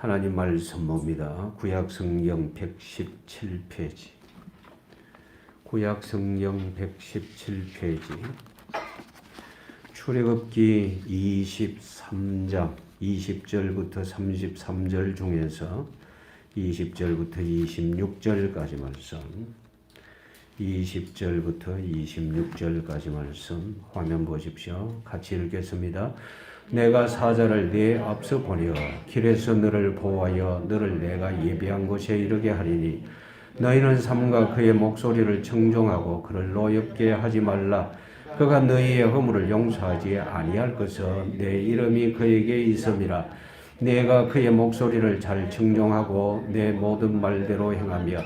하나님 말씀 봅니다. 구약성경 117페이지. 구약성경 117페이지. 출애굽기 23장 20절부터 33절 중에서 20절부터 26절까지 말씀, 20절부터 26절까지 말씀 화면 보십시오. 같이 읽겠습니다. 내가 사자를 네 앞서 보내어 길에서 너를 보호하여 너를 내가 예비한 곳에 이르게 하리니 너희는 삼가 그의 목소리를 청종하고 그를 노엽게 하지 말라. 그가 너희의 허물을 용서하지 아니할 것은 내 이름이 그에게 있음이라. 내가 그의 목소리를 잘 청종하고 내 모든 말대로 행하며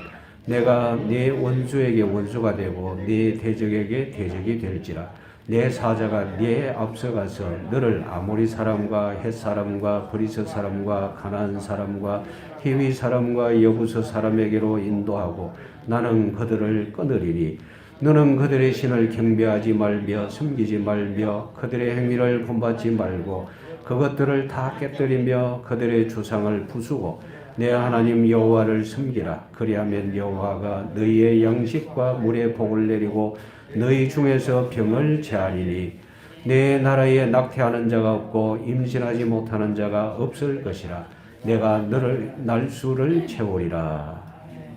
내가 네 원수에게 원수가 되고 네 대적에게 대적이 될지라. 내 사자가 네 앞서가서 너를 아모리 사람과 헷 사람과 브리스 사람과 가나안 사람과 히위 사람과 여부스 사람에게로 인도하고 나는 그들을 끊으리니 너는 그들의 신을 경배하지 말며 섬기지 말며 그들의 행위를 본받지 말고 그것들을 다 깨뜨리며 그들의 주상을 부수고 내 하나님 여호와를 섬기라. 그리하면 여호와가 너희의 양식과 물의 복을 내리고 너희 중에서 병을 제하리니 내 나라에 낙태하는 자가 없고 임신하지 못하는 자가 없을 것이라. 내가 너를 날수를 채우리라.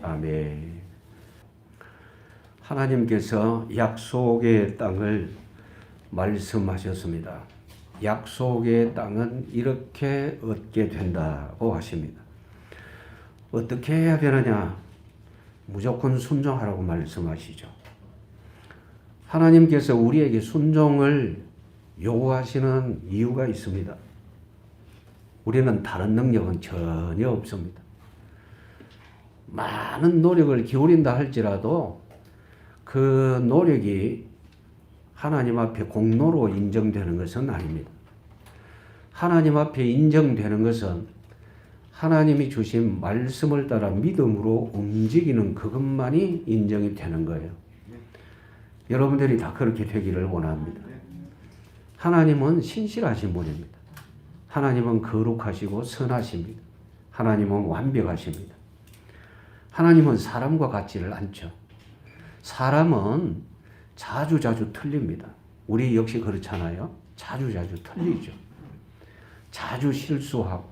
아멘. 하나님께서 약속의 땅을 말씀하셨습니다. 약속의 땅은 이렇게 얻게 된다고 하십니다. 어떻게 해야 되느냐? 무조건 순종하라고 말씀하시죠. 하나님께서 우리에게 순종을 요구하시는 이유가 있습니다. 우리는 다른 능력은 전혀 없습니다. 많은 노력을 기울인다 할지라도 그 노력이 하나님 앞에 공로로 인정되는 것은 아닙니다. 하나님 앞에 인정되는 것은 하나님이 주신 말씀을 따라 믿음으로 움직이는 그것만이 인정이 되는 거예요. 여러분들이 다 그렇게 되기를 원합니다. 하나님은 신실하신 분입니다. 하나님은 거룩하시고 선하십니다. 하나님은 완벽하십니다. 하나님은 사람과 같지를 않죠. 사람은 자주자주 틀립니다. 우리 역시 그렇잖아요. 자주자주 틀리죠. 자주 실수하고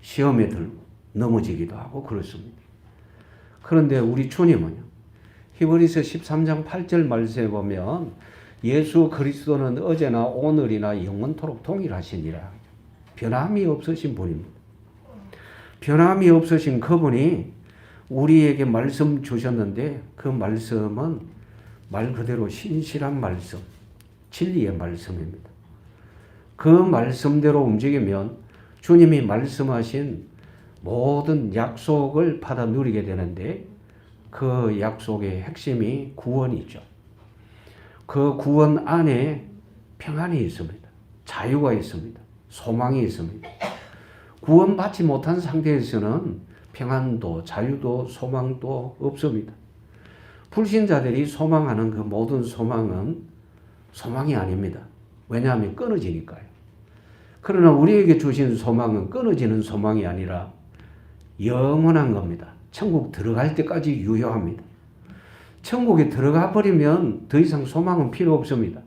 시험에 들고 넘어지기도 하고 그렇습니다. 그런데 우리 주님은요. 히브리서 13장 8절 말씀에 보면 예수 그리스도는 어제나 오늘이나 영원토록 동일하시니라. 변함이 없으신 분입니다. 변함이 없으신 그분이 우리에게 말씀 주셨는데 그 말씀은 말 그대로 신실한 말씀, 진리의 말씀입니다. 그 말씀대로 움직이면 주님이 말씀하신 모든 약속을 받아 누리게 되는데 그 약속의 핵심이 구원이죠. 그 구원 안에 평안이 있습니다. 자유가 있습니다. 소망이 있습니다. 구원받지 못한 상태에서는 평안도 자유도 소망도 없습니다. 불신자들이 소망하는 그 모든 소망은 소망이 아닙니다. 왜냐하면 끊어지니까요. 그러나 우리에게 주신 소망은 끊어지는 소망이 아니라 영원한 겁니다. 천국 들어갈 때까지 유효합니다. 천국에 들어가 버리면 더 이상 소망은 필요 없습니다.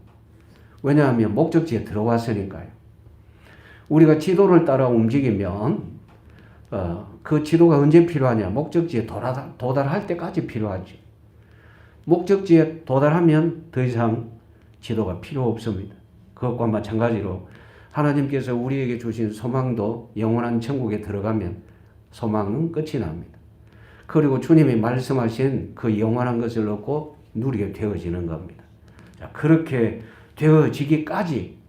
왜냐하면 목적지에 들어왔으니까요. 우리가 지도를 따라 움직이면 그 지도가 언제 필요하냐? 목적지에 도달할 때까지 필요하죠. 목적지에 도달하면 더 이상 지도가 필요 없습니다. 그것과 마찬가지로 하나님께서 우리에게 주신 소망도 영원한 천국에 들어가면 소망은 끝이 납니다. 그리고 주님이 말씀하신 그 영원한 것을 얻고 누리게 되어지는 겁니다. 자, 그렇게 되어지기까지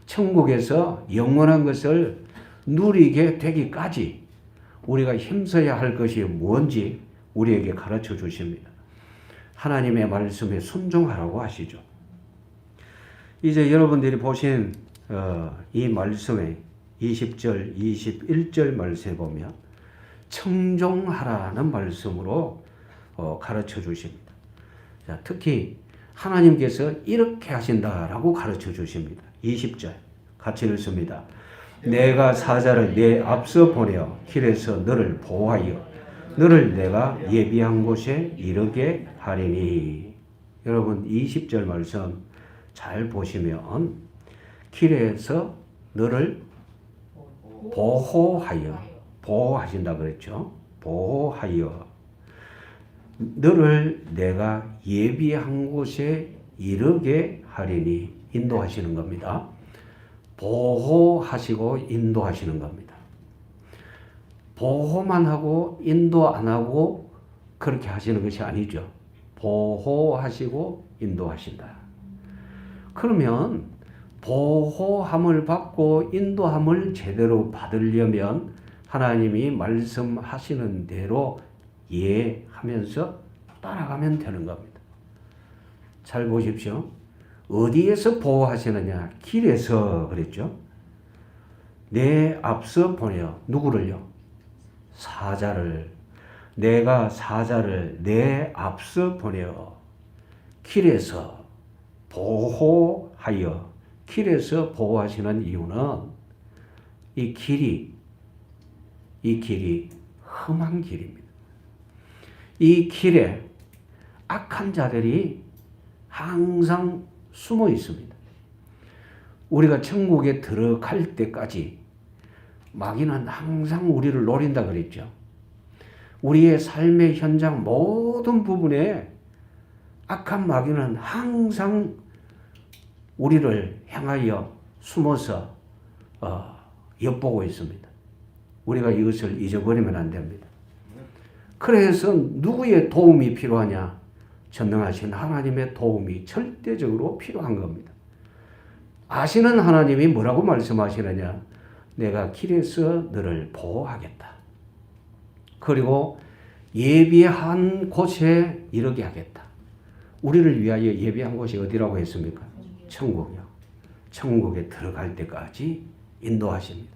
천국에서 영원한 것을 누리게 되기까지 우리가 힘써야 할 것이 뭔지 우리에게 가르쳐 주십니다. 하나님의 말씀에 순종하라고 하시죠. 이제 여러분들이 보신 이 말씀에 20절, 21절 말씀에 보면 청종하라는 말씀으로 가르쳐 주십니다. 자, 특히 하나님께서 이렇게 하신다라고 가르쳐 주십니다. 20절 같이 읽습니다. 내가 사자를 내 앞서 보내어 길에서 너를 보호하여 너를 내가 예비한 곳에 이르게 하리니. 여러분 20절 말씀 잘 보시면 길에서 너를 보호하신다 그랬죠. 보호하여 너를 내가 예비한 곳에 이르게 하리니. 인도하시는 겁니다. 보호하시고 인도하시는 겁니다. 보호만 하고 인도 안 하고 그렇게 하시는 것이 아니죠. 보호하시고 인도하신다. 그러면 보호함을 받고 인도함을 제대로 받으려면 하나님이 말씀하시는 대로 이해하면서 따라가면 되는 겁니다. 잘 보십시오. 어디에서 보호하시느냐? 길에서 그랬죠. 내 앞서 보내어 누구를요? 사자를. 내가 사자를 내 앞서 보내어 길에서 보호하여. 길에서 보호하시는 이유는 이 길이 험한 길입니다. 이 길에 악한 자들이 항상 숨어 있습니다. 우리가 천국에 들어갈 때까지 마귀는 항상 우리를 노린다 그랬죠. 우리의 삶의 현장 모든 부분에 악한 마귀는 항상 우리를 향하여 숨어서 엿보고 있습니다. 우리가 이것을 잊어버리면 안 됩니다. 그래서 누구의 도움이 필요하냐? 전능하신 하나님의 도움이 절대적으로 필요한 겁니다. 아시는 하나님이 뭐라고 말씀하시느냐? 내가 길에서 너를 보호하겠다. 그리고 예비한 곳에 이르게 하겠다. 우리를 위하여 예비한 곳이 어디라고 했습니까? 천국이요. 천국에 들어갈 때까지 인도하십니다.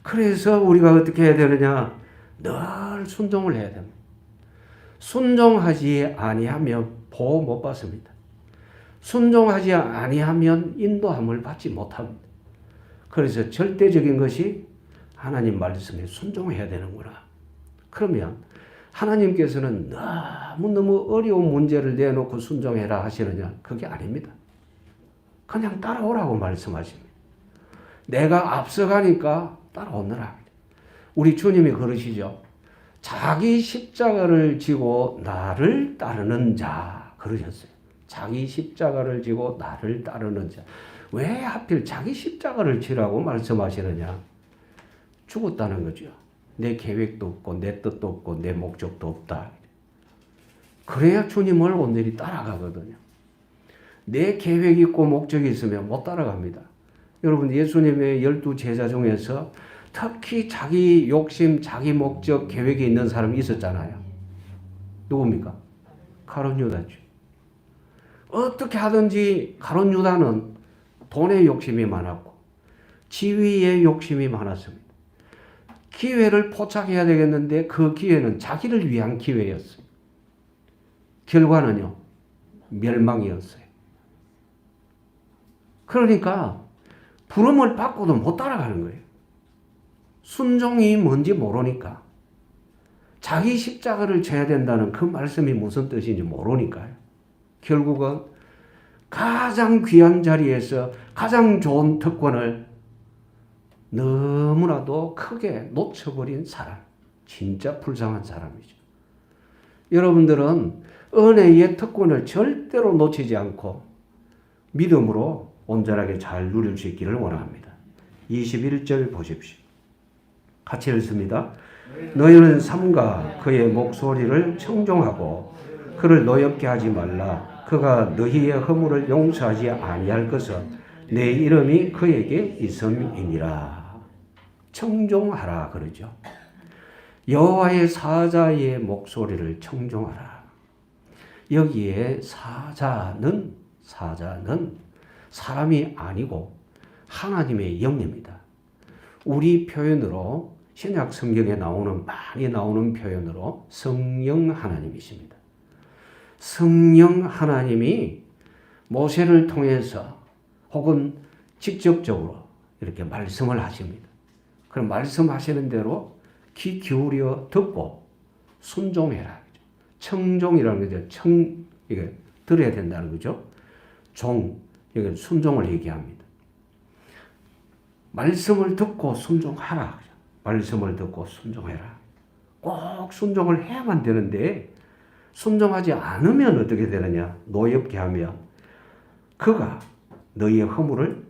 그래서 우리가 어떻게 해야 되느냐? 늘 순종을 해야 됩니다. 순종하지 아니하면 보호 못 받습니다. 순종하지 아니하면 인도함을 받지 못합니다. 그래서 절대적인 것이 하나님 말씀에 순종해야 되는구나. 그러면 하나님께서는 너무너무 어려운 문제를 내놓고 순종해라 하시느냐? 그게 아닙니다. 그냥 따라오라고 말씀하십니다. 내가 앞서가니까 따라오느라. 우리 주님이 그러시죠. 자기 십자가를 지고 나를 따르는 자 그러셨어요. 자기 십자가를 지고 나를 따르는 자. 왜 하필 자기 십자가를 지라고 말씀하시느냐? 죽었다는 거죠. 내 계획도 없고 내 뜻도 없고 내 목적도 없다. 그래야 주님을 온전히 따라가거든요. 내 계획이 있고 목적이 있으면 못 따라갑니다. 여러분 예수님의 12 제자 중에서 특히 자기 욕심, 자기 목적, 계획이 있는 사람이 있었잖아요. 누굽니까? 가룟 유다죠. 어떻게 하든지 가룟 유다는 돈의 욕심이 많았고 지위의 욕심이 많았습니다. 기회를 포착해야 되겠는데 그 기회는 자기를 위한 기회였어요. 결과는요, 멸망이었어요. 그러니까 부름을 받고도 못 따라가는 거예요. 순종이 뭔지 모르니까. 자기 십자가를 져야 된다는 그 말씀이 무슨 뜻인지 모르니까요. 결국은 가장 귀한 자리에서 가장 좋은 특권을 너무나도 크게 놓쳐버린 사람. 진짜 불쌍한 사람이죠. 여러분들은 은혜의 특권을 절대로 놓치지 않고 믿음으로 온전하게 잘 누릴 수 있기를 원합니다. 21절 보십시오. 같이 읽습니다. 너희는 삼가 그의 목소리를 청종하고 그를 노엽게 하지 말라. 그가 너희의 허물을 용서하지 아니할 것은 내 이름이 그에게 있음이니라. 청종하라 그러죠. 여호와의 사자의 목소리를 청종하라. 여기에 사자는 사람이 아니고 하나님의 영입니다. 우리 표현으로 신약 성경에 많이 나오는 표현으로 성령 하나님이십니다. 성령 하나님이 모세를 통해서 혹은 직접적으로 이렇게 말씀을 하십니다. 그럼 말씀하시는 대로 귀 기울여 듣고 순종해라. 청종이라는 거죠. 이게 들어야 된다는 거죠. 이게 순종을 얘기합니다. 말씀을 듣고 순종하라. 말씀을 듣고 순종해라. 꼭 순종을 해야만 되는데 순종하지 않으면 어떻게 되느냐? 노엽게 하며 그가 너희의 허물을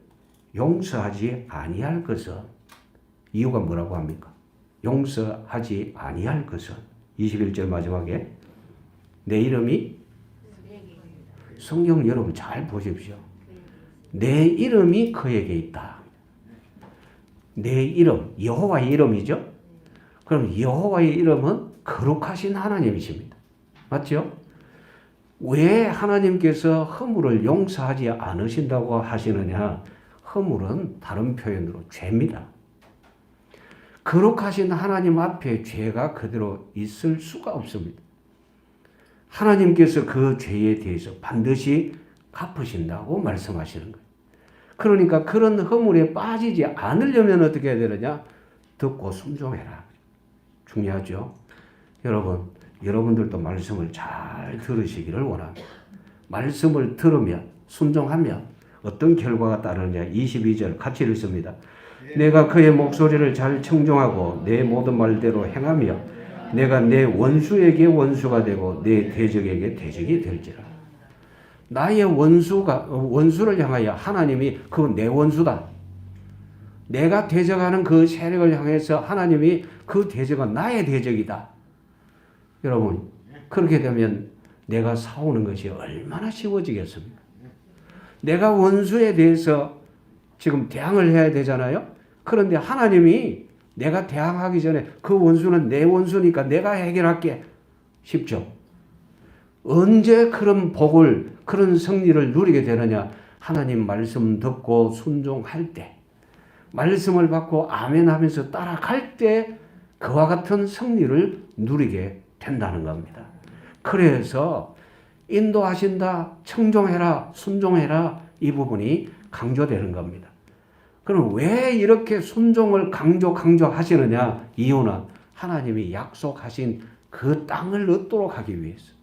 용서하지 아니할 것은 이유가 뭐라고 합니까? 용서하지 아니할 것은 21절 마지막에 내 이름이 성경 여러분 잘 보십시오. 내 이름이 그에게 있다. 내 이름, 여호와의 이름이죠. 그럼 여호와의 이름은 거룩하신 하나님이십니다. 맞죠? 왜 하나님께서 허물을 용서하지 않으신다고 하시느냐? 허물은 다른 표현으로 죄입니다. 거룩하신 하나님 앞에 죄가 그대로 있을 수가 없습니다. 하나님께서 그 죄에 대해서 반드시 갚으신다고 말씀하시는 거예요. 그러니까 그런 허물에 빠지지 않으려면 어떻게 해야 되느냐? 듣고 순종해라. 중요하죠? 여러분들도 말씀을 잘 들으시기를 원합니다. 말씀을 들으면, 순종하면 어떤 결과가 따르느냐? 22절 같이 읽습니다. 내가 그의 목소리를 잘 청종하고 내 모든 말대로 행하며 내가 내 원수에게 원수가 되고 내 대적에게 대적이 될지라. 나의 원수를 향하여 하나님이 그 내 원수다. 내가 대적하는 그 세력을 향해서 하나님이 그 대적은 나의 대적이다. 여러분, 그렇게 되면 내가 싸우는 것이 얼마나 쉬워지겠습니까? 내가 원수에 대해서 지금 대항을 해야 되잖아요. 그런데 하나님이 내가 대항하기 전에 그 원수는 내 원수니까 내가 해결할게. 쉽죠? 언제 그런 복을, 그런 승리를 누리게 되느냐? 하나님 말씀 듣고 순종할 때, 말씀을 받고 아멘 하면서 따라갈 때 그와 같은 승리를 누리게 된다는 겁니다. 그래서 인도하신다, 청종해라, 순종해라 이 부분이 강조되는 겁니다. 그럼 왜 이렇게 순종을 강조하시느냐? 이유는 하나님이 약속하신 그 땅을 얻도록 하기 위해서.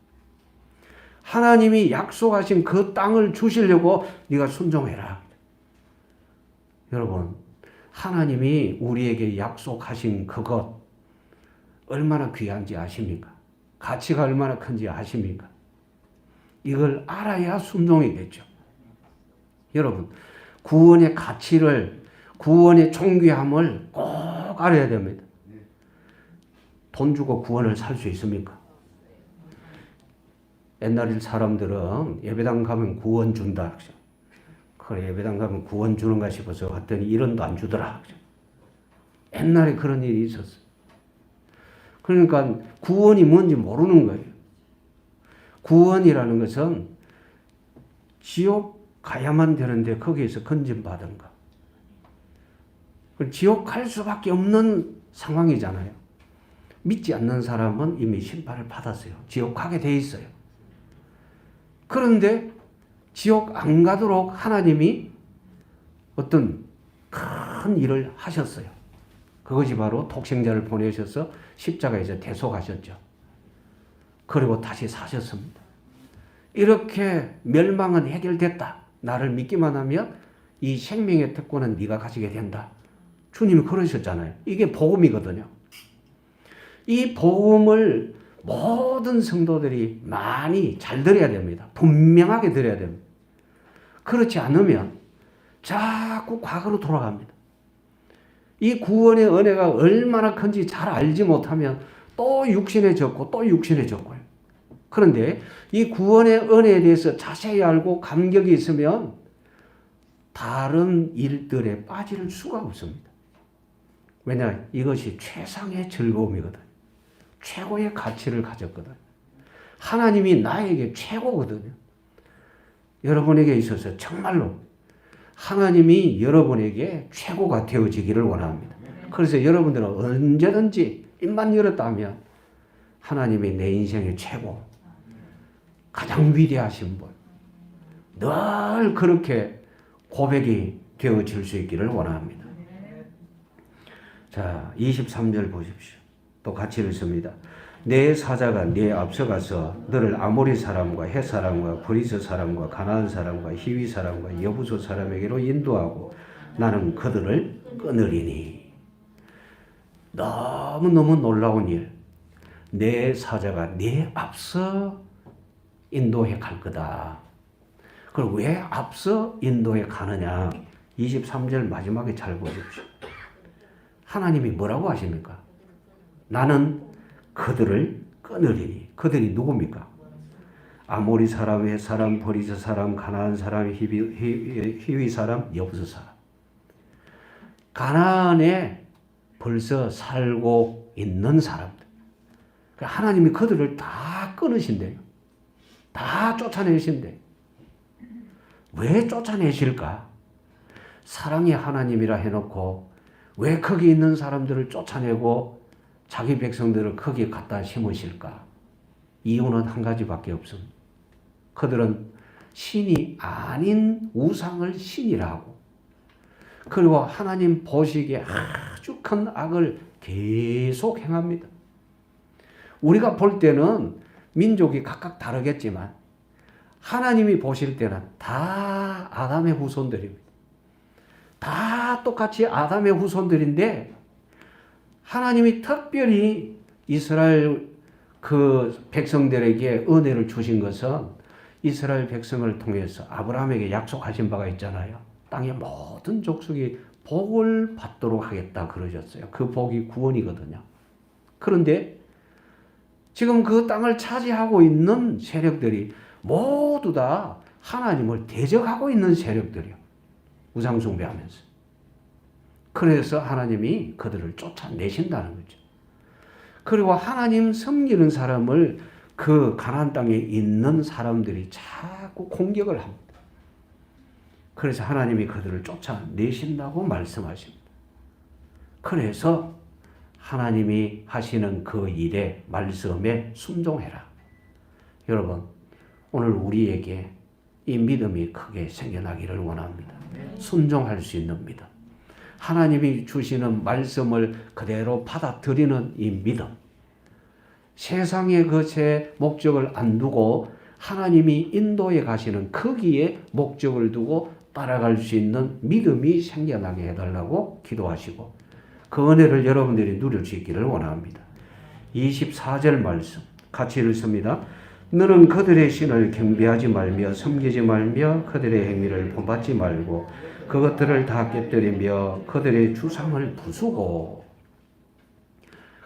하나님이 약속하신 그 땅을 주시려고 네가 순종해라. 여러분, 하나님이 우리에게 약속하신 그것 얼마나 귀한지 아십니까? 가치가 얼마나 큰지 아십니까? 이걸 알아야 순종이겠죠. 여러분, 구원의 가치를, 구원의 존귀함을 꼭 알아야 됩니다. 돈 주고 구원을 살 수 있습니까? 옛날 사람들은 예배당 가면 구원 준다. 그래, 예배당 가면 구원 주는가 싶어서 갔더니 1원도 안 주더라. 옛날에 그런 일이 있었어요. 그러니까 구원이 뭔지 모르는 거예요. 구원이라는 것은 지옥 가야만 되는데 거기에서 건진받은가. 지옥 갈 수밖에 없는 상황이잖아요. 믿지 않는 사람은 이미 심판을 받았어요. 지옥 가게 돼 있어요. 그런데 지옥 안 가도록 하나님이 어떤 큰 일을 하셨어요. 그것이 바로 독생자를 보내셔서 십자가에서 대속하셨죠. 그리고 다시 사셨습니다. 이렇게 멸망은 해결됐다. 나를 믿기만 하면 이 생명의 특권은 네가 가지게 된다. 주님이 그러셨잖아요. 이게 복음이거든요. 이 복음을 모든 성도들이 많이 잘 들어야 됩니다. 분명하게 들어야 됩니다. 그렇지 않으면 자꾸 과거로 돌아갑니다. 이 구원의 은혜가 얼마나 큰지 잘 알지 못하면 또 육신에 졌고 또 육신에 졌고요. 그런데 이 구원의 은혜에 대해서 자세히 알고 감격이 있으면 다른 일들에 빠질 수가 없습니다. 왜냐? 이것이 최상의 즐거움이거든. 최고의 가치를 가졌거든. 하나님이 나에게 최고거든요. 여러분에게 있어서 정말로 하나님이 여러분에게 최고가 되어지기를 원합니다. 그래서 여러분들은 언제든지 입만 열었다면 하나님이 내 인생의 최고, 가장 위대하신 분, 늘 그렇게 고백이 되어질 수 있기를 원합니다. 자, 자, 23절 보십시오. 또 같이 읽습니다. 내 사자가 네 앞서가서 너를 아모리 사람과 헷 사람과 브리스 사람과 가나안 사람과 히위 사람과 여부소 사람에게로 인도하고 나는 그들을 끊으리니. 너무너무 놀라운 일. 내 사자가 네 앞서 인도해 갈 거다. 그럼 왜 앞서 인도해 가느냐? 23절 마지막에 잘 보십시오. 하나님이 뭐라고 하십니까? 나는 그들을 끊으리니. 그들이 누굽니까? 아모리 사람, 헷 사람, 브리스 사람, 가나안 사람, 히위 사람, 여부스 사람. 가나안에 벌써 살고 있는 사람들. 하나님이 그들을 다 끊으신대요. 다 쫓아내신대요. 왜 쫓아내실까? 사랑의 하나님이라 해놓고 왜 거기 있는 사람들을 쫓아내고 자기 백성들을 거기에 갖다 심으실까? 이유는 한 가지밖에 없습니다. 그들은 신이 아닌 우상을 신이라고, 그리고 하나님 보시기에 아주 큰 악을 계속 행합니다. 우리가 볼 때는 민족이 각각 다르겠지만 하나님이 보실 때는 다 아담의 후손들입니다. 다 똑같이 아담의 후손들인데 하나님이 특별히 이스라엘 그 백성들에게 은혜를 주신 것은 이스라엘 백성을 통해서 아브라함에게 약속하신 바가 있잖아요. 땅의 모든 족속이 복을 받도록 하겠다 그러셨어요. 그 복이 구원이거든요. 그런데 지금 그 땅을 차지하고 있는 세력들이 모두 다 하나님을 대적하고 있는 세력들이요. 우상숭배하면서. 그래서 하나님이 그들을 쫓아내신다는 거죠. 그리고 하나님 섬기는 사람을 그 가나안 땅에 있는 사람들이 자꾸 공격을 합니다. 그래서 하나님이 그들을 쫓아내신다고 말씀하십니다. 그래서 하나님이 하시는 그 일에 말씀에 순종해라. 여러분, 오늘 우리에게 이 믿음이 크게 생겨나기를 원합니다. 순종할 수 있는 믿음. 하나님이 주시는 말씀을 그대로 받아들이는 이 믿음. 세상의 것에 목적을 안 두고 하나님이 인도해 가시는 거기에 목적을 두고 따라갈 수 있는 믿음이 생겨나게 해달라고 기도하시고 그 은혜를 여러분들이 누릴 수 있기를 원합니다. 24절 말씀 같이 읽습니다. 너는 그들의 신을 경배하지 말며 섬기지 말며 그들의 행위를 본받지 말고 그것들을 다 깨뜨리며 그들의 주상을 부수고.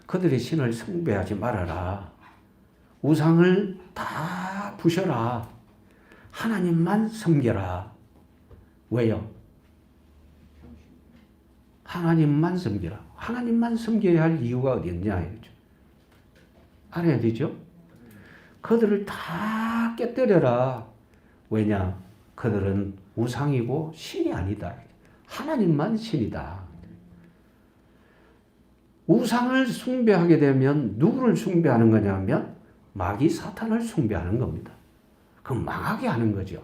그들의 신을 숭배하지 말아라. 우상을 다 부셔라. 하나님만 섬겨라. 왜요? 하나님만 섬겨라. 하나님만 섬겨야 할 이유가 어디 있냐? 알아야 되죠? 그들을 다 깨뜨려라. 왜냐? 그들은 우상이고 신이 아니다. 하나님만 신이다. 우상을 숭배하게 되면 누구를 숭배하는 거냐면 마귀 사탄을 숭배하는 겁니다. 그럼 망하게 하는 거죠.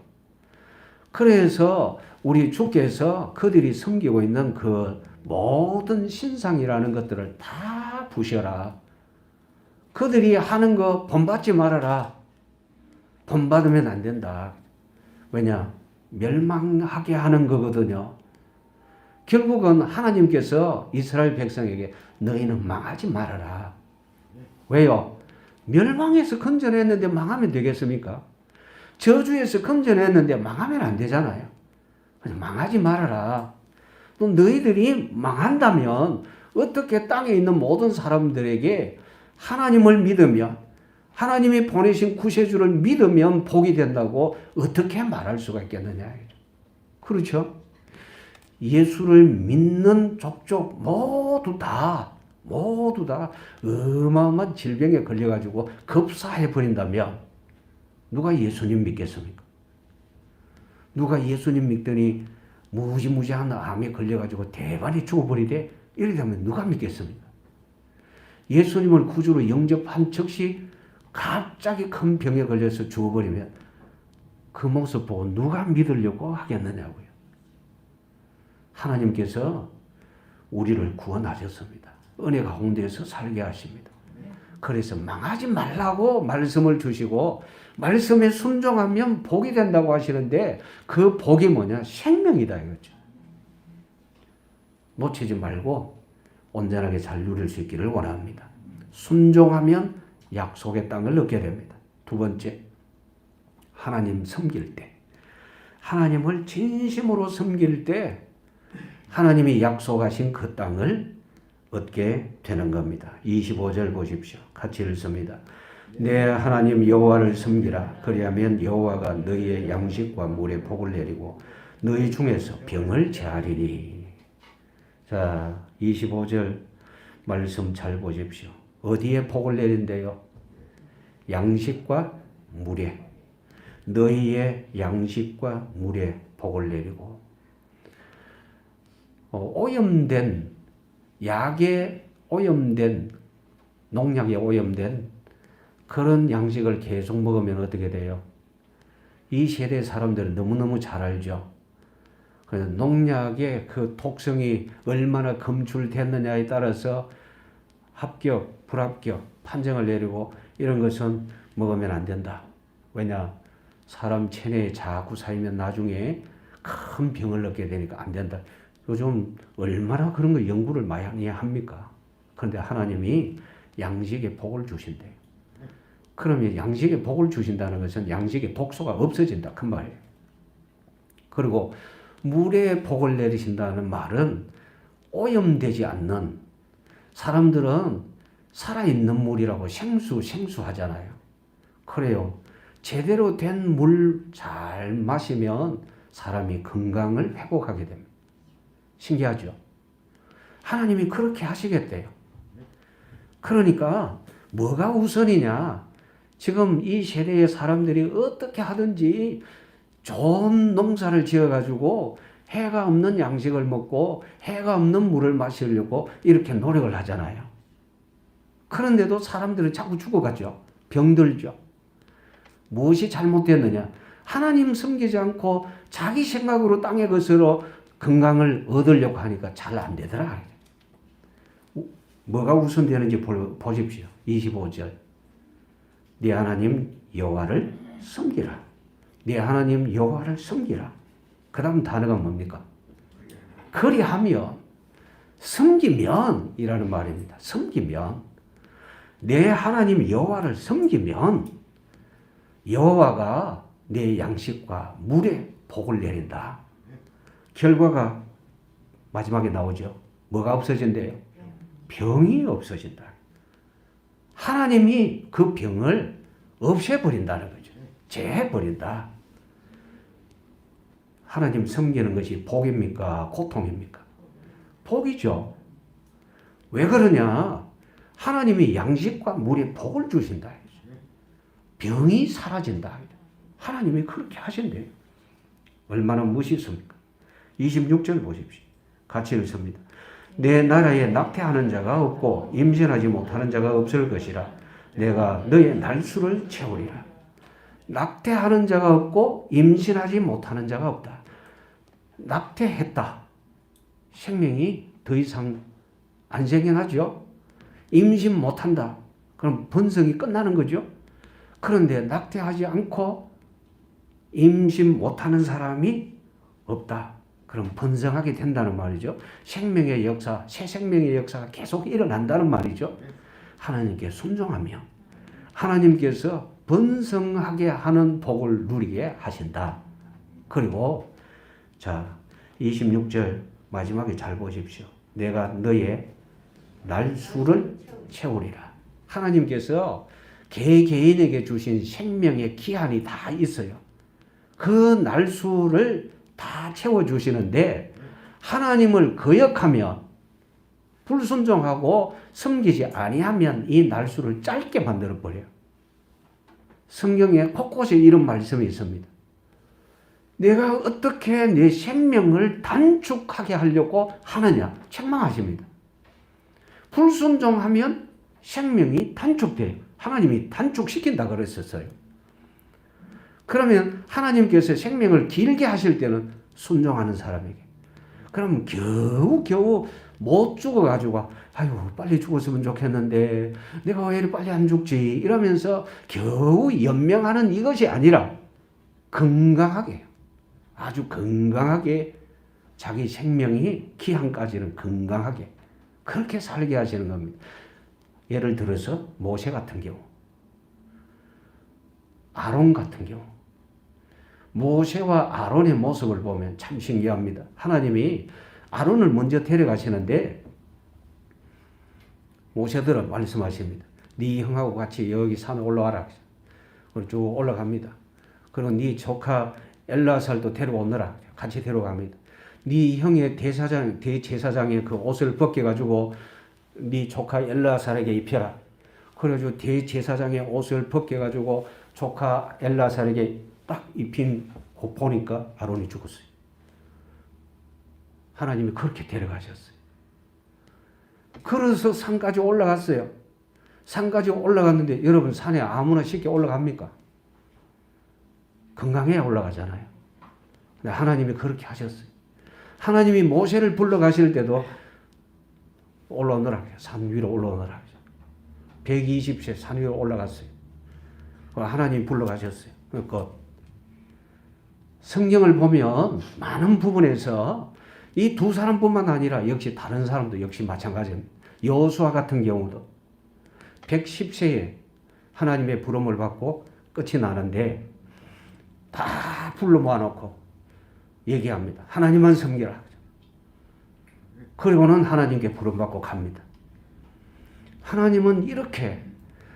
그래서 우리 주께서 그들이 섬기고 있는 그 모든 신상이라는 것들을 다 부셔라. 그들이 하는 거 본받지 말아라. 본받으면 안 된다. 왜냐? 멸망하게 하는 거거든요. 결국은 하나님께서 이스라엘 백성에게 너희는 망하지 말아라. 왜요? 멸망에서 건져냈는데 망하면 되겠습니까? 저주에서 건져냈는데 망하면 안 되잖아요. 그래서 망하지 말아라. 또 너희들이 망한다면 어떻게 땅에 있는 모든 사람들에게 하나님을 믿으면 하나님이 보내신 구세주를 믿으면 복이 된다고 어떻게 말할 수가 있겠느냐. 그렇죠? 예수를 믿는 족족 모두 다 어마어마한 질병에 걸려가지고 급사해버린다면 누가 예수님 믿겠습니까? 누가 예수님 믿더니 무지무지한 암에 걸려가지고 대반이 죽어버리대? 이렇게 되면 누가 믿겠습니까? 예수님을 구주로 영접한 즉시 갑자기 큰 병에 걸려서 죽어버리면 그 모습 보고 누가 믿으려고 하겠느냐고요. 하나님께서 우리를 구원하셨습니다. 은혜 가운데서 살게 하십니다. 그래서 망하지 말라고 말씀을 주시고 말씀에 순종하면 복이 된다고 하시는데 그 복이 뭐냐? 생명이다 이거죠. 놓치지 말고 온전하게 잘 누릴 수 있기를 원합니다. 순종하면 약속의 땅을 얻게 됩니다. 두 번째, 하나님 섬길 때, 하나님을 진심으로 섬길 때 하나님이 약속하신 그 땅을 얻게 되는 겁니다. 25절 보십시오. 같이 읽습니다. 내 하나님 여호와를 섬기라. 그리하면 여호와가 너희의 양식과 물에 복을 내리고 너희 중에서 병을 제하리니. 자, 25절 말씀 잘 보십시오. 어디에 복을 내린대요? 양식과 물에. 너희의 양식과 물에 복을 내리고 오염된 약에 오염된 농약에 오염된 그런 양식을 계속 먹으면 어떻게 돼요? 이 세대 사람들은 너무너무 잘 알죠. 그래서 농약의 그 독성이 얼마나 검출됐느냐에 따라서 합격, 불합격 판정을 내리고 이런 것은 먹으면 안 된다. 왜냐? 사람 체내에 자꾸 쌓이면 나중에 큰 병을 얻게 되니까 안 된다. 요즘 얼마나 그런 거 연구를 많이 합니까? 그런데 하나님이 양식에 복을 주신대요. 그러면 양식에 복을 주신다는 것은 양식에 독소가 없어진다 그 말이에요. 그리고 물에 복을 내리신다는 말은 오염되지 않는, 사람들은 살아있는 물이라고 생수 하잖아요. 그래요. 제대로 된 물 잘 마시면 사람이 건강을 회복하게 됩니다. 신기하죠? 하나님이 그렇게 하시겠대요. 그러니까 뭐가 우선이냐? 지금 이 세대의 사람들이 어떻게 하든지 좋은 농사를 지어가지고 해가 없는 양식을 먹고 해가 없는 물을 마시려고 이렇게 노력을 하잖아요. 그런데도 사람들은 자꾸 죽어가죠. 병들죠. 무엇이 잘못됐느냐? 하나님 섬기지 않고 자기 생각으로 땅의 것으로 건강을 얻으려고 하니까 잘 안 되더라. 뭐가 우선되는지 보십시오. 25절. 네 하나님 여호와를 섬기라. 네 하나님 여호와를 섬기라. 그 다음 단어가 뭡니까? 그리하면, 섬기면 이라는 말입니다. 섬기면, 내 하나님 여호와를 섬기면 여호와가 내 양식과 물에 복을 내린다. 결과가 마지막에 나오죠. 뭐가 없어진대요? 병이 없어진다. 하나님이 그 병을 없애버린다는 거죠. 제해버린다. 하나님 섬기는 것이 복입니까? 고통입니까? 복이죠. 왜 그러냐? 하나님이 양식과 물에 복을 주신다. 병이 사라진다. 하나님이 그렇게 하신대요. 얼마나 멋있습니까? 26절 보십시오. 같이 읽습니다. 내 나라에 낙태하는 자가 없고 임신하지 못하는 자가 없을 것이라. 내가 너의 날수를 채우리라. 낙태하는 자가 없고 임신하지 못하는 자가 없다. 낙태했다. 생명이 더 이상 안 생겨나죠. 임신 못한다. 그럼 번성이 끝나는 거죠. 그런데 낙태하지 않고 임신 못하는 사람이 없다. 그럼 번성하게 된다는 말이죠. 생명의 역사, 새 생명의 역사가 계속 일어난다는 말이죠. 하나님께 순종하며 하나님께서 번성하게 하는 복을 누리게 하신다. 그리고 자 26절 마지막에 잘 보십시오. 내가 너의 날수를 채우리라. 하나님께서 개개인에게 주신 생명의 기한이 다 있어요. 그 날수를 다 채워주시는데 하나님을 거역하면, 불순종하고 섬기지 아니하면 이 날수를 짧게 만들어버려요. 성경에 곳곳에 이런 말씀이 있습니다. 내가 어떻게 내 생명을 단축하게 하려고 하느냐 책망하십니다. 불순종하면 생명이 단축돼요. 하나님이 단축시킨다 그랬었어요. 그러면 하나님께서 생명을 길게 하실 때는 순종하는 사람에게, 그럼 겨우 못 죽어가지고 아유 빨리 죽었으면 좋겠는데 내가 왜 이렇게 빨리 안 죽지 이러면서 겨우 연명하는 이것이 아니라 건강하게 아주 건강하게 자기 생명이 기한까지는 건강하게 그렇게 살게 하시는 겁니다. 예를 들어서 모세 같은 경우, 아론 같은 경우, 모세와 아론의 모습을 보면 참 신기합니다. 하나님이 아론을 먼저 데려가시는데 모세들은 말씀하십니다. 네 형하고 같이 여기 산에 올라와라. 그리고 쭉 올라갑니다. 그리고 네 조카 엘라살도 데려오느라 같이 데려갑니다. 네 형의 대제사장의 그 옷을 벗겨가지고 네 조카 엘라살에게 입혀라. 그래가지고 대제사장의 옷을 벗겨가지고 조카 엘라살에게 딱 입힌 거 보니까 아론이 죽었어요. 하나님이 그렇게 데려가셨어요. 그래서 산까지 올라갔어요. 산까지 올라갔는데 여러분 산에 아무나 쉽게 올라갑니까? 건강해야 올라가잖아요. 근데 하나님이 그렇게 하셨어요. 하나님이 모세를 불러가실 때도 올라오느라 산 위로 올라오느라 120세 산 위로 올라갔어요. 하나님이 불러가셨어요. 그러니까 성경을 보면 많은 부분에서 이 두 사람뿐만 아니라 역시 다른 사람도 역시 마찬가지입니다. 여호수아 같은 경우도 110세에 하나님의 부름을 받고 끝이 나는데 다 불러 모아놓고 얘기합니다. 하나님만 섬기라. 그리고는 하나님께 부름받고 갑니다. 하나님은 이렇게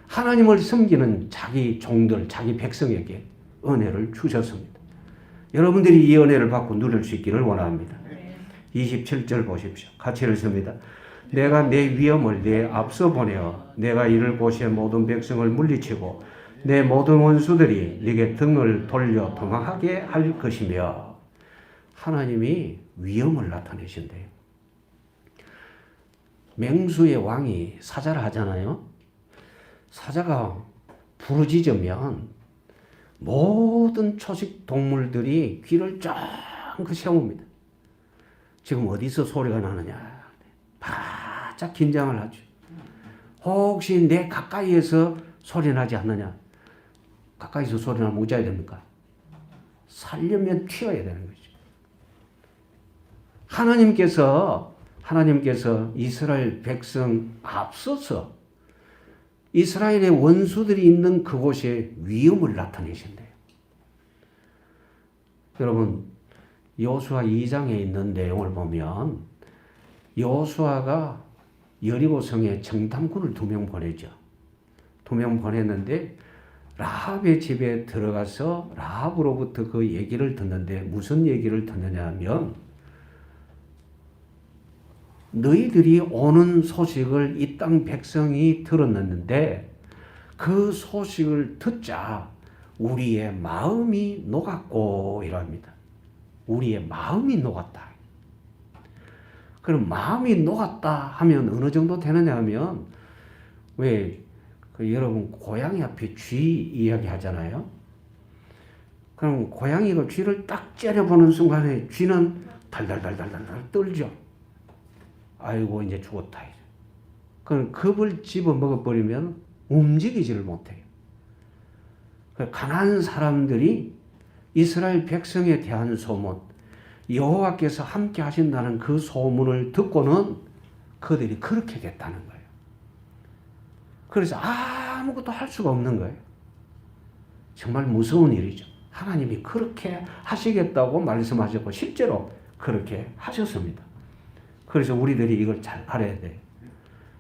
하나님을 섬기는 자기 종들, 자기 백성에게 은혜를 주셨습니다. 여러분들이 이 은혜를 받고 누릴 수 있기를 원합니다. 27절 보십시오. 같이 읽습니다. 내가 내 위엄을 내 앞서 보내어 내가 이를 곳의 모든 백성을 물리치고 내 모든 원수들이 네게 등을 돌려 도망하게 할 것이며 하나님이 위엄을 나타내신대요. 맹수의 왕이 사자를 하잖아요. 사자가 부르짖으면 모든 초식 동물들이 귀를 쫑긋 세웁니다. 지금 어디서 소리가 나느냐. 바짝 긴장을 하죠. 혹시 내 가까이에서 소리 나지 않느냐. 가까이서 소리 나면 어찌해야 됩니까? 살려면 튀어야 되는 거죠. 하나님께서 이스라엘 백성 앞서서 이스라엘의 원수들이 있는 그곳에 위엄을 나타내신대요. 여러분 여호수아 2장에 있는 내용을 보면 여호수아가 여리고성에 정탐꾼을 2명 보내죠. 2명 보냈는데 라합의 집에 들어가서 라합으로부터 그 얘기를 듣는데 무슨 얘기를 듣느냐 하면 너희들이 오는 소식을 이 땅 백성이 들었는데 그 소식을 듣자 우리의 마음이 녹았고 이랍니다. 우리의 마음이 녹았다. 그럼 마음이 녹았다 하면 어느 정도 되느냐 하면 여러분 고양이 앞에 쥐 이야기 하잖아요. 그럼 고양이가 쥐를 딱 째려보는 순간에 쥐는 달달달달달 떨죠. 아이고 이제 죽었다. 그럼 겁을 집어 먹어버리면 움직이지를 못해요. 가난한 사람들이 이스라엘 백성에 대한 소문, 여호와께서 함께 하신다는 그 소문을 듣고는 그들이 그렇게 됐다는 거예요. 그래서 아무것도 할 수가 없는 거예요. 정말 무서운 일이죠. 하나님이 그렇게 하시겠다고 말씀하셨고 실제로 그렇게 하셨습니다. 그래서 우리들이 이걸 잘 알아야 돼요.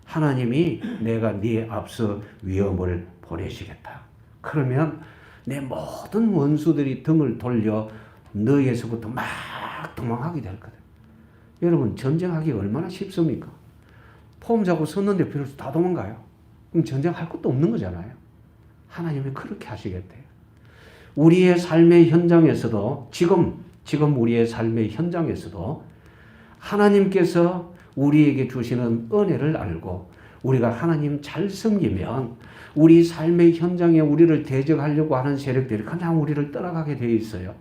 하나님이 내가 네 앞서 위엄을 보내시겠다. 그러면 내 모든 원수들이 등을 돌려 너에게서부터 막 도망하게 될 거다. 여러분 전쟁하기 얼마나 쉽습니까? 폼 잡고 섰는데 비로소 다 도망가요. 그럼 전쟁할 것도 없는 거잖아요. 하나님이 그렇게 하시겠대요. 우리의 삶의 현장에서도 지금 우리의 삶의 현장에서도 하나님께서 우리에게 주시는 은혜를 알고 우리가 하나님 잘 섬기면 우리 삶의 현장에 우리를 대적하려고 하는 세력들이 그냥 우리를 떠나가게 되어 있어요.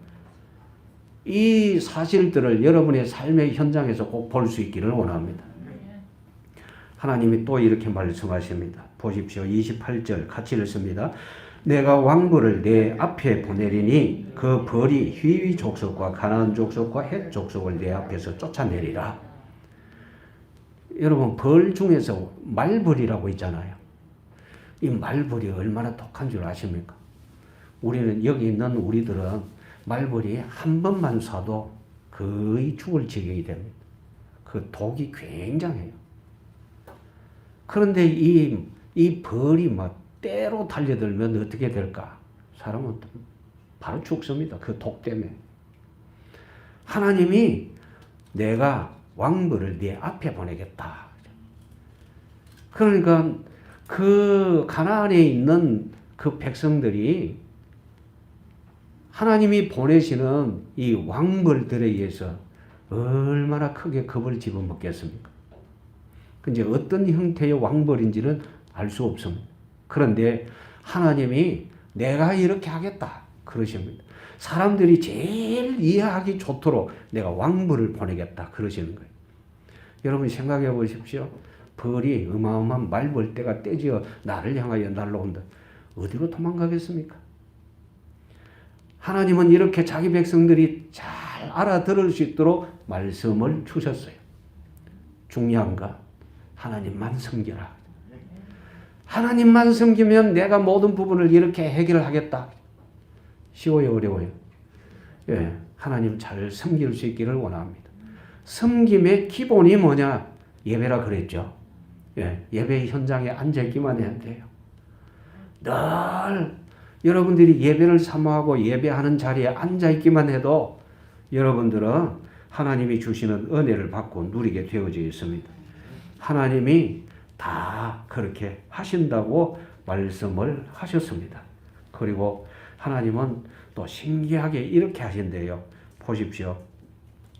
이 사실들을 여러분의 삶의 현장에서 꼭 볼 수 있기를 원합니다. 하나님이 또 이렇게 말씀하십니다. 보십시오. 28절 같이 읽습니다. 내가 왕벌을 내 앞에 보내리니 그 벌이 히위 족속과 가나안 족속과 헷 족속을 내 앞에서 쫓아내리라. 여러분 벌 중에서 말벌이라고 있잖아요. 이 말벌이 얼마나 독한 줄 아십니까? 우리는 여기 있는 우리들은 말벌이 한 번만 쏴도 거의 죽을 지경이 됩니다. 그 독이 굉장해요. 그런데 이 벌이 막 때로 달려들면 어떻게 될까? 사람은 바로 죽습니다. 그 독 때문에. 하나님이 내가 왕벌을 네 앞에 보내겠다. 그러니까 그 가나안에 있는 그 백성들이 하나님이 보내시는 이 왕벌들에 의해서 얼마나 크게 겁을 집어먹겠습니까? 이제 어떤 형태의 왕벌인지는 알 수 없습니다. 그런데 하나님이 내가 이렇게 하겠다 그러십니다. 사람들이 제일 이해하기 좋도록 내가 왕벌을 보내겠다 그러시는 거예요. 여러분 생각해 보십시오. 벌이 어마어마한 말벌떼가 떼지어 나를 향하여 날라온다. 어디로 도망가겠습니까? 하나님은 이렇게 자기 백성들이 잘 알아들을 수 있도록 말씀을 주셨어요. 중요한가? 하나님만 섬겨라. 하나님만 섬기면 내가 모든 부분을 이렇게 해결하겠다. 쉬워요, 어려워요? 예, 하나님 잘 섬길 수 있기를 원합니다. 섬김의 기본이 뭐냐? 예배라 그랬죠. 예, 예배 현장에 앉아있기만 해야 돼요. 늘 여러분들이 예배를 사모하고 예배하는 자리에 앉아있기만 해도 여러분들은 하나님이 주시는 은혜를 받고 누리게 되어져 있습니다. 하나님이 다 그렇게 하신다고 말씀을 하셨습니다. 그리고 하나님은 또 신기하게 이렇게 하신대요. 보십시오.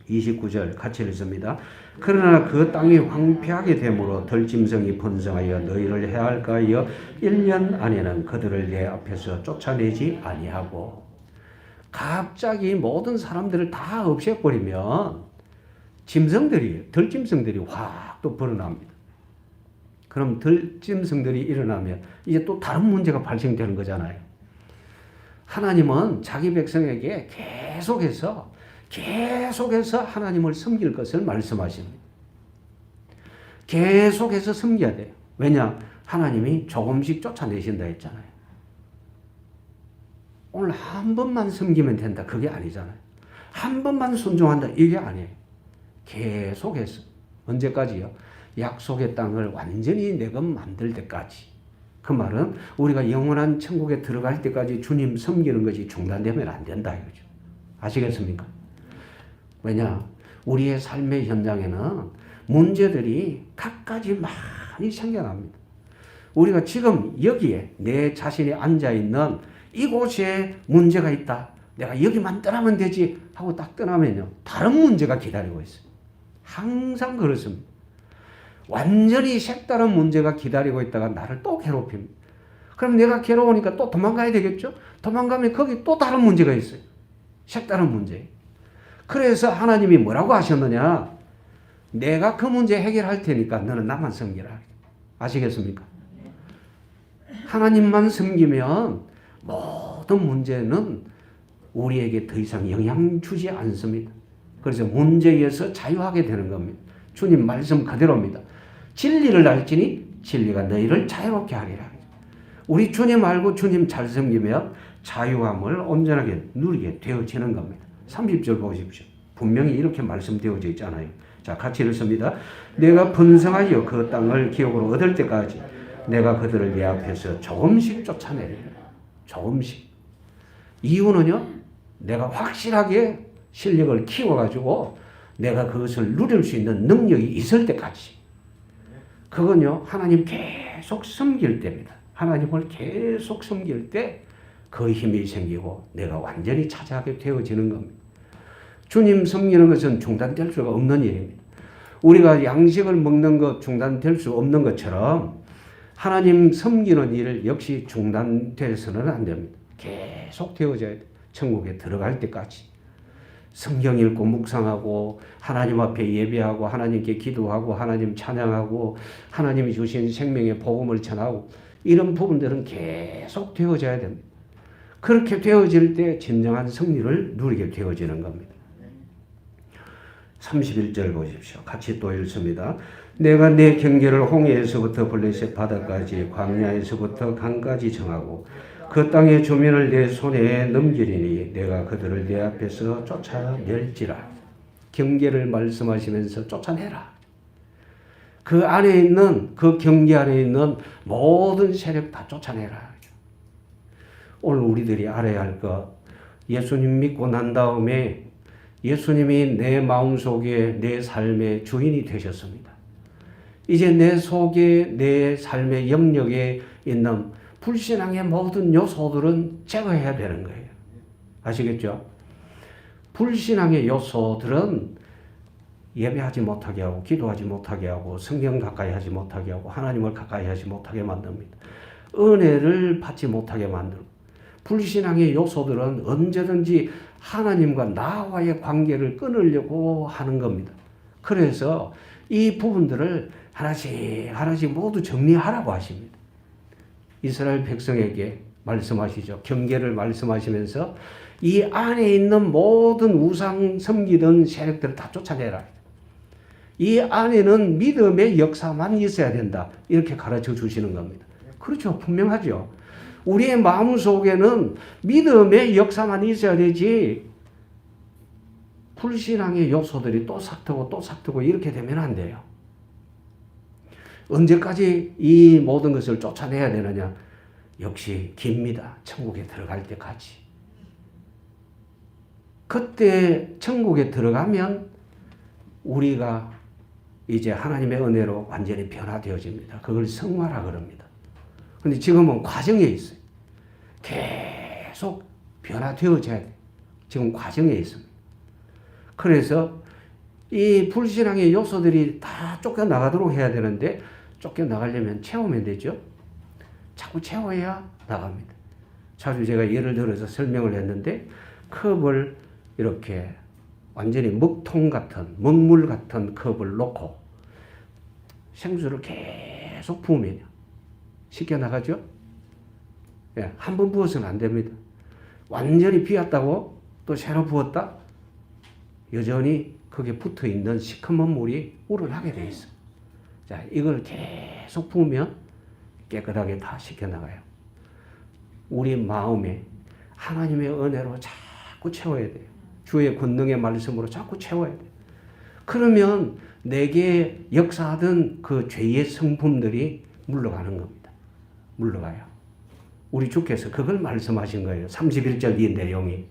29절 같이 읽습니다. 그러나 그 땅이 황폐하게 되므로 들짐승이 번성하여 너희를 해할까 하여 1년 안에는 그들을 내 앞에서 쫓아내지 아니하고. 갑자기 모든 사람들을 다 없애버리면 들짐승들이 확 또 불어납니다. 그럼 들짐승들이 일어나면 이제 또 다른 문제가 발생되는 거잖아요. 하나님은 자기 백성에게 계속해서 하나님을 섬길 것을 말씀하십니다. 계속해서 섬겨야 돼요. 왜냐? 하나님이 조금씩 쫓아내신다 했잖아요. 오늘 한 번만 섬기면 된다. 그게 아니잖아요. 한 번만 순종한다. 이게 아니에요. 계속해서. 언제까지요? 약속의 땅을 완전히 내 것 만들 때까지. 그 말은 우리가 영원한 천국에 들어갈 때까지 주님 섬기는 것이 중단되면 안 된다 이거죠. 아시겠습니까? 왜냐? 우리의 삶의 현장에는 문제들이 갖가지 많이 생겨납니다. 우리가 지금 여기에 내 자신이 앉아있는 이곳에 문제가 있다. 내가 여기만 떠나면 되지 하고 딱 떠나면요. 다른 문제가 기다리고 있어요. 항상 그렇습니다. 완전히 색다른 문제가 기다리고 있다가 나를 또 괴롭힙니다. 그럼 내가 괴로우니까 또 도망가야 되겠죠? 도망가면 거기 또 다른 문제가 있어요. 색다른 문제. 그래서 하나님이 뭐라고 하셨느냐? 내가 그 문제 해결할 테니까 너는 나만 섬기라. 아시겠습니까? 하나님만 섬기면 모든 문제는 우리에게 더 이상 영향 주지 않습니다. 그래서 문제에서 자유하게 되는 겁니다. 주님 말씀 그대로입니다. 진리를 알지니 진리가 너희를 자유롭게 하리라. 우리 주님 알고 주님 잘 섬기면 자유함을 온전하게 누리게 되어지는 겁니다. 30절 보십시오. 분명히 이렇게 말씀되어져 있잖아요. 자, 같이 읽습니다. 내가 번성하여 그 땅을 기업으로 얻을 때까지 내가 그들을 내 앞에서 조금씩 쫓아내리라. 조금씩. 이유는요, 내가 확실하게 실력을 키워가지고 내가 그것을 누릴 수 있는 능력이 있을 때까지. 그건요, 하나님 계속 섬길 때입니다. 하나님을 계속 섬길 때 그 힘이 생기고 내가 완전히 차지하게 되어지는 겁니다. 주님 섬기는 것은 중단될 수가 없는 일입니다. 우리가 양식을 먹는 것 중단될 수 없는 것처럼 하나님 섬기는 일 역시 중단돼서는 안 됩니다. 계속 되어져야 돼요. 천국에 들어갈 때까지. 성경 읽고 묵상하고 하나님 앞에 예배하고 하나님께 기도하고 하나님 찬양하고 하나님이 주신 생명의 복음을 전하고 이런 부분들은 계속 되어져야 됩니다. 그렇게 되어질 때 진정한 승리를 누리게 되어지는 겁니다. 31절 보십시오. 같이 또 읽습니다. 내가 내 경계를 홍해에서부터 블레셋 바다까지 광야에서부터 강까지 정하고 그 땅의 주민을 내 손에 넘기리니 내가 그들을 내 앞에서 쫓아낼지라. 경계를 말씀하시면서 쫓아내라. 그 안에 있는 그 경계 안에 있는 모든 세력 다 쫓아내라. 오늘 우리들이 알아야 할 것, 예수님 믿고 난 다음에 예수님이 내 마음속에 내 삶의 주인이 되셨습니다. 이제 내 속에 내 삶의 영역에 있는 불신앙의 모든 요소들은 제거해야 되는 거예요. 아시겠죠? 불신앙의 요소들은 예배하지 못하게 하고 기도하지 못하게 하고 성경 가까이 하지 못하게 하고 하나님을 가까이 하지 못하게 만듭니다. 은혜를 받지 못하게 만들고 불신앙의 요소들은 언제든지 하나님과 나와의 관계를 끊으려고 하는 겁니다. 그래서 이 부분들을 하나씩 모두 정리하라고 하십니다. 이스라엘 백성에게 말씀하시죠. 경계를 말씀하시면서 이 안에 있는 모든 우상 섬기던 세력들을 다 쫓아내라. 이 안에는 믿음의 역사만 있어야 된다. 이렇게 가르쳐 주시는 겁니다. 그렇죠. 분명하죠. 우리의 마음 속에는 믿음의 역사만 있어야 되지 불신앙의 요소들이 또 싹트고 이렇게 되면 안 돼요. 언제까지 이 모든 것을 쫓아내야 되느냐? 역시 깁니다. 천국에 들어갈 때까지. 그때 천국에 들어가면 우리가 이제 하나님의 은혜로 완전히 변화되어집니다. 그걸 성화라 그럽니다. 근데 지금은 과정에 있어요. 계속 변화되어져야 돼요. 지금 과정에 있습니다. 그래서 이 불신앙의 요소들이 다 쫓겨나가도록 해야 되는데 쫓겨나가려면 채우면 되죠. 자꾸 채워야 나갑니다. 자주 제가 예를 들어서 설명을 했는데 컵을 이렇게 완전히 먹통 같은 먹물 같은 컵을 놓고 생수를 계속 부으면 씻겨 나가죠? 예, 한 번 부어서는 안 됩니다. 완전히 비었다고 또 새로 부었다? 여전히 거기에 붙어 있는 시커먼 물이 우러나게 돼 있어. 자, 이걸 계속 부으면 깨끗하게 다 씻겨 나가요. 우리 마음에 하나님의 은혜로 자꾸 채워야 돼요. 주의 권능의 말씀으로 자꾸 채워야 돼요. 그러면 내게 역사하던 그 죄의 성품들이 물러가는 겁니다. 물러가요. 우리 주께서 그걸 말씀하신 거예요. 31절 이 내용이.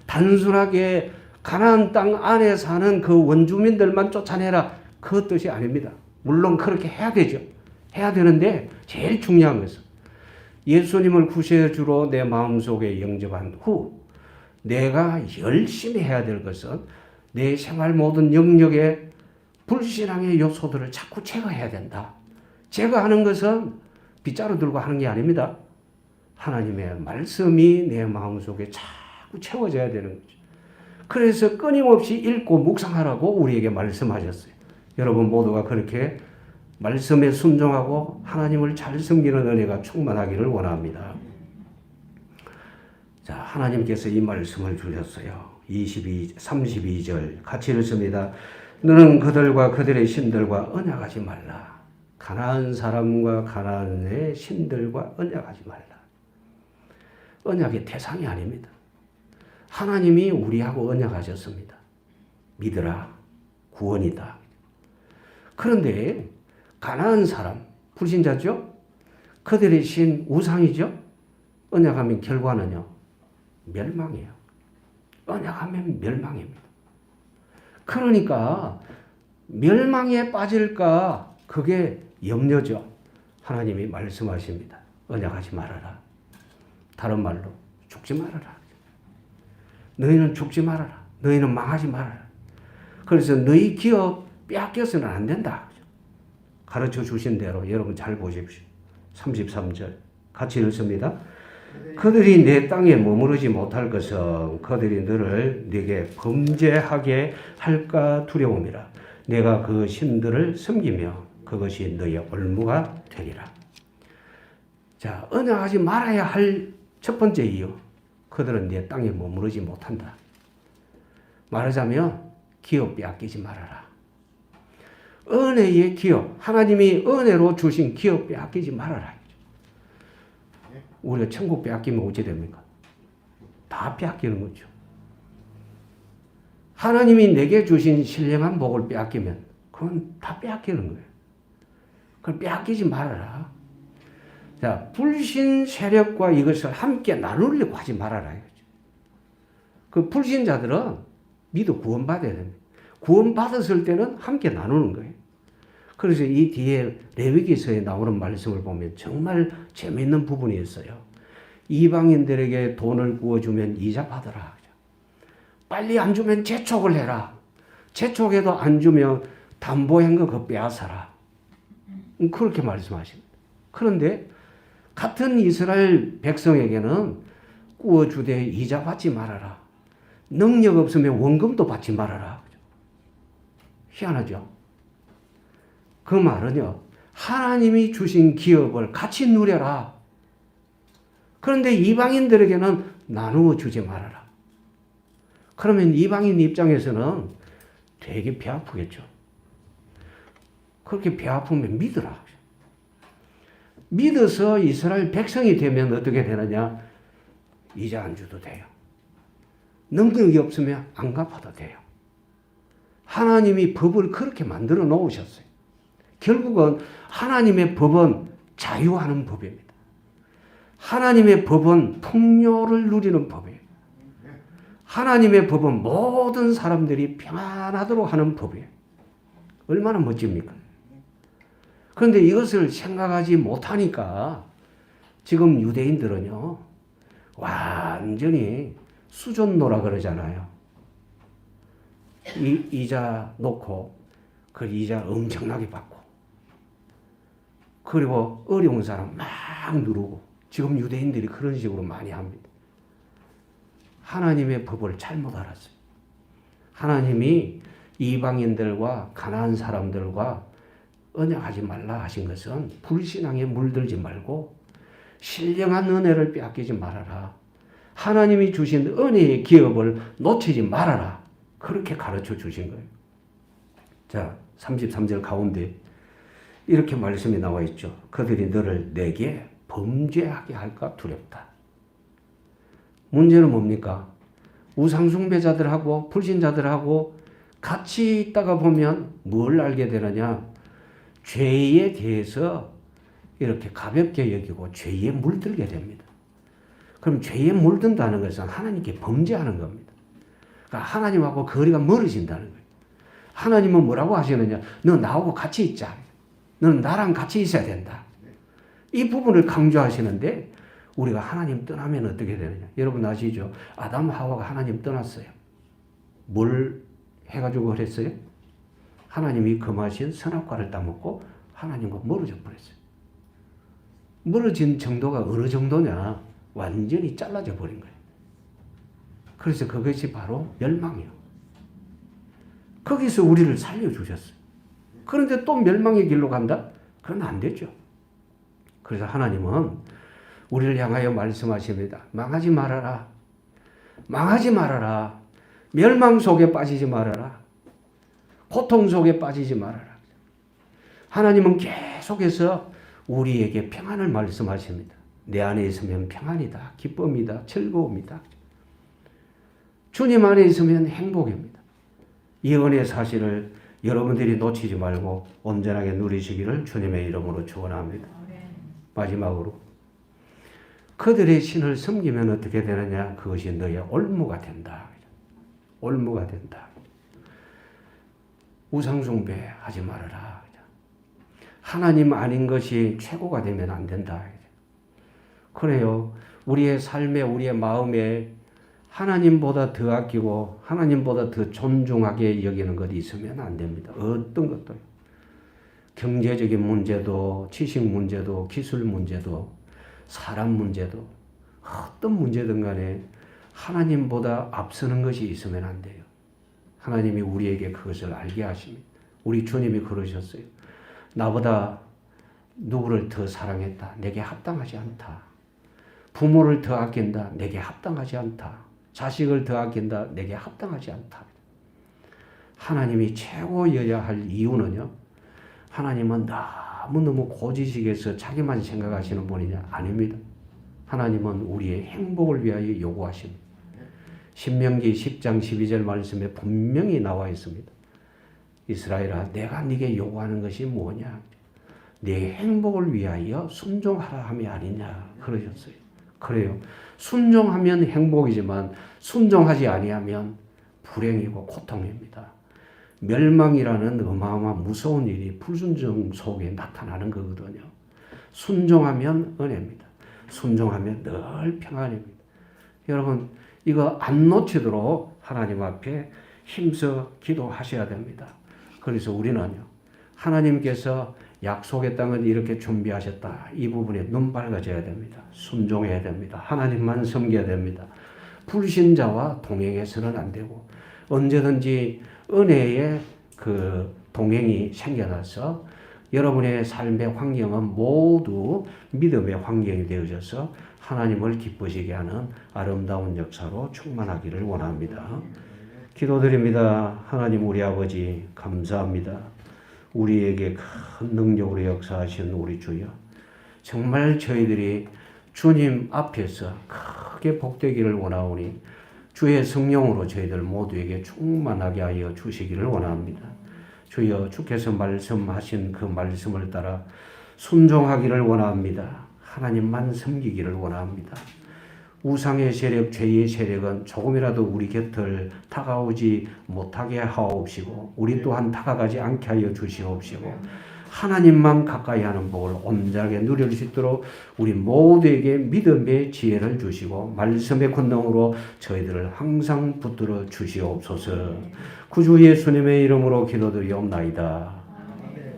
단순하게 가나안 땅 안에 사는 그 원주민들만 쫓아내라. 그 뜻이 아닙니다. 물론 그렇게 해야 되죠. 해야 되는데 제일 중요한 것은 예수님을 구세주로 내 마음속에 영접한 후 내가 열심히 해야 될 것은 내 생활 모든 영역에 불신앙의 요소들을 자꾸 제거해야 된다. 제거하는 것은 빗자루 들고 하는 게 아닙니다. 하나님의 말씀이 내 마음속에 자꾸 채워져야 되는 거죠. 그래서 끊임없이 읽고 묵상하라고 우리에게 말씀하셨어요. 여러분 모두가 그렇게 말씀에 순종하고 하나님을 잘 섬기는 은혜가 충만하기를 원합니다. 자, 하나님께서 이 말씀을 주셨어요. 32절 같이 읽습니다. 너는 그들과 그들의 신들과 언약하지 말라. 가나안 사람과 가나안의 신들과 언약하지 말라. 언약의 대상이 아닙니다. 하나님이 우리하고 언약하셨습니다. 믿으라. 구원이다. 그런데 가나안 사람, 불신자죠? 그들의 신 우상이죠? 언약하면 결과는요? 멸망이에요. 언약하면 멸망입니다. 그러니까 멸망에 빠질까 그게 염려죠. 하나님이 말씀하십니다. 언약하지 말아라. 다른 말로 죽지 말아라. 너희는 죽지 말아라. 너희는 망하지 말아라. 그래서 너희 기업 빼앗겨서는 안 된다. 가르쳐 주신 대로 여러분 잘 보십시오. 33절 같이 읽습니다. 그들이 내 땅에 머무르지 못할 것은 그들이 너를 네게 범죄하게 할까 두려움이라. 내가 그 신들을 섬기며 그것이 너의 올무가 되리라. 자, 언약하지 말아야 할 첫 번째 이유. 그들은 내 땅에 머무르지 못한다. 말하자면 기업 빼앗기지 말아라. 은혜의 기업, 하나님이 은혜로 주신 기업 빼앗기지 말아라. 우리가 천국 빼앗기면 어찌 됩니까? 다 빼앗기는 거죠. 하나님이 내게 주신 신령한 복을 빼앗기면 그건 다 빼앗기는 거예요. 그걸 빼앗기지 말아라. 자, 불신 세력과 이것을 함께 나누려고 하지 말아라. 그 불신자들은 믿어 구원받아야 됩니다. 구원받았을 때는 함께 나누는 거예요. 그래서 이 뒤에 레위기서에 나오는 말씀을 보면 정말 재미있는 부분이 있어요. 이방인들에게 돈을 구워주면 이자 받아라. 빨리 안 주면 재촉을 해라. 재촉해도 안 주면 담보한 거 그거 빼앗아라. 그렇게 말씀하십니다. 그런데 같은 이스라엘 백성에게는 구워주되 이자 받지 말아라. 능력 없으면 원금도 받지 말아라. 희한하죠? 그 말은요, 하나님이 주신 기업을 같이 누려라. 그런데 이방인들에게는 나누어 주지 말아라. 그러면 이방인 입장에서는 되게 배 아프겠죠. 그렇게 배 아프면 믿으라. 믿어서 이스라엘 백성이 되면 어떻게 되느냐? 이자 안 줘도 돼요. 능력이 없으면 안 갚아도 돼요. 하나님이 법을 그렇게 만들어 놓으셨어요. 결국은 하나님의 법은 자유하는 법입니다. 하나님의 법은 풍요를 누리는 법이에요. 하나님의 법은 모든 사람들이 평안하도록 하는 법이에요. 얼마나 멋집니까? 그런데 이것을 생각하지 못하니까 지금 유대인들은요, 완전히 수존노라 그러잖아요. 이자 놓고 그 이자 엄청나게 받고, 그리고 어려운 사람 막 누르고, 지금 유대인들이 그런 식으로 많이 합니다. 하나님의 법을 잘못 알았어요. 하나님이 이방인들과 가난한 사람들과 언약하지 말라 하신 것은 불신앙에 물들지 말고 신령한 은혜를 빼앗기지 말아라. 하나님이 주신 은혜의 기업을 놓치지 말아라. 그렇게 가르쳐 주신 거예요. 자, 33절 가운데 이렇게 말씀이 나와 있죠. 그들이 너를 내게 범죄하게 할까 두렵다. 문제는 뭡니까? 우상숭배자들하고 불신자들하고 같이 있다가 보면 뭘 알게 되느냐? 죄에 대해서 이렇게 가볍게 여기고 죄에 물들게 됩니다. 그럼 죄에 물든다는 것은 하나님께 범죄하는 겁니다. 그러니까 하나님하고 거리가 멀어진다는 거예요. 하나님은 뭐라고 하시느냐? 너 나하고 같이 있자. 너는 나랑 같이 있어야 된다. 이 부분을 강조하시는데 우리가 하나님 떠나면 어떻게 되느냐? 여러분 아시죠? 아담 하와가 하나님 떠났어요. 뭘 해가지고 그랬어요? 하나님이 금하신 선악과를 따먹고 하나님과 멀어져 버렸어요. 멀어진 정도가 어느 정도냐? 완전히 잘라져 버린 거예요. 그래서 그것이 바로 멸망이에요. 거기서 우리를 살려주셨어요. 그런데 또 멸망의 길로 간다? 그건 안 되죠. 그래서 하나님은 우리를 향하여 말씀하십니다. 망하지 말아라. 망하지 말아라. 멸망 속에 빠지지 말아라. 고통 속에 빠지지 말아라. 하나님은 계속해서 우리에게 평안을 말씀하십니다. 내 안에 있으면 평안이다. 기쁨이다. 즐거움이다. 주님 안에 있으면 행복입니다. 이 은혜의 사실을 여러분들이 놓치지 말고 온전하게 누리시기를 주님의 이름으로 축원합니다. 마지막으로 그들의 신을 섬기면 어떻게 되느냐? 그것이 너의 올무가 된다. 올무가 된다. 우상숭배 하지 말아라. 하나님 아닌 것이 최고가 되면 안 된다. 그래요. 우리의 삶에, 우리의 마음에 하나님보다 더 아끼고 하나님보다 더 존중하게 여기는 것이 있으면 안 됩니다. 어떤 것도. 경제적인 문제도, 지식 문제도, 기술 문제도, 사람 문제도, 어떤 문제든 간에 하나님보다 앞서는 것이 있으면 안 돼요. 하나님이 우리에게 그것을 알게 하십니다. 우리 주님이 그러셨어요. 나보다 누구를 더 사랑했다. 내게 합당하지 않다. 부모를 더 아낀다. 내게 합당하지 않다. 자식을 더 아낀다. 내게 합당하지 않다. 하나님이 최고여야 할 이유는요. 하나님은 너무너무 고지식에서 자기만 생각하시는 분이냐? 아닙니다. 하나님은 우리의 행복을 위하여 요구하십니다. 신명기 10장 12절 말씀에 분명히 나와 있습니다. 이스라엘아, 내가 네게 요구하는 것이 뭐냐? 네 행복을 위하여 순종하라 함이 아니냐 그러셨어요. 그래요. 순종하면 행복이지만 순종하지 아니하면 불행이고 고통입니다. 멸망이라는 어마어마한 무서운 일이 불순종 속에 나타나는 거거든요. 순종하면 은혜입니다. 순종하면 늘 평안입니다. 여러분 이거 안 놓치도록 하나님 앞에 힘써 기도하셔야 됩니다. 그래서 우리는요. 하나님께서 약속의 땅을 이렇게 준비하셨다. 이 부분에 눈 밝아져야 됩니다. 순종해야 됩니다. 하나님만 섬겨야 됩니다. 불신자와 동행해서는 안 되고 언제든지 은혜의 그 동행이 생겨나서 여러분의 삶의 환경은 모두 믿음의 환경이 되어져서 하나님을 기쁘시게 하는 아름다운 역사로 충만하기를 원합니다. 기도드립니다. 하나님 우리 아버지 감사합니다. 우리에게 큰 능력으로 역사하신 우리 주여, 정말 저희들이 주님 앞에서 크게 복되기를 원하오니 주의 성령으로 저희들 모두에게 충만하게 하여 주시기를 원합니다. 주여, 주께서 말씀하신 그 말씀을 따라 순종하기를 원합니다. 하나님만 섬기기를 원합니다. 우상의 세력, 죄의 세력은 조금이라도 우리 곁을 다가오지 못하게 하옵시고 우리 또한 다가가지 않게 하여 주시옵시고 하나님만 가까이 하는 복을 온전하게 누릴 수 있도록 우리 모두에게 믿음의 지혜를 주시고 말씀의 권능으로 저희들을 항상 붙들어 주시옵소서. 구주 예수님의 이름으로 기도드리옵나이다.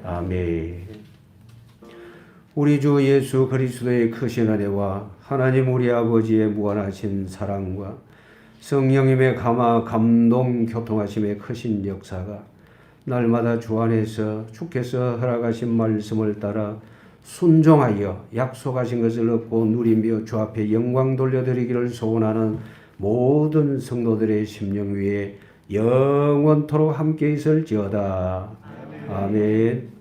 아멘. 우리 주 예수 그리스도의 크신 은혜와 하나님 우리 아버지의 무한하신 사랑과 성령님의 감화 감동 교통하심의 크신 역사가 날마다 주 안에서 주께서 허락하신 말씀을 따라 순종하여 약속하신 것을 얻고 누리며 주 앞에 영광 돌려드리기를 소원하는 모든 성도들의 심령 위에 영원토록 함께 있을지어다. 아멘.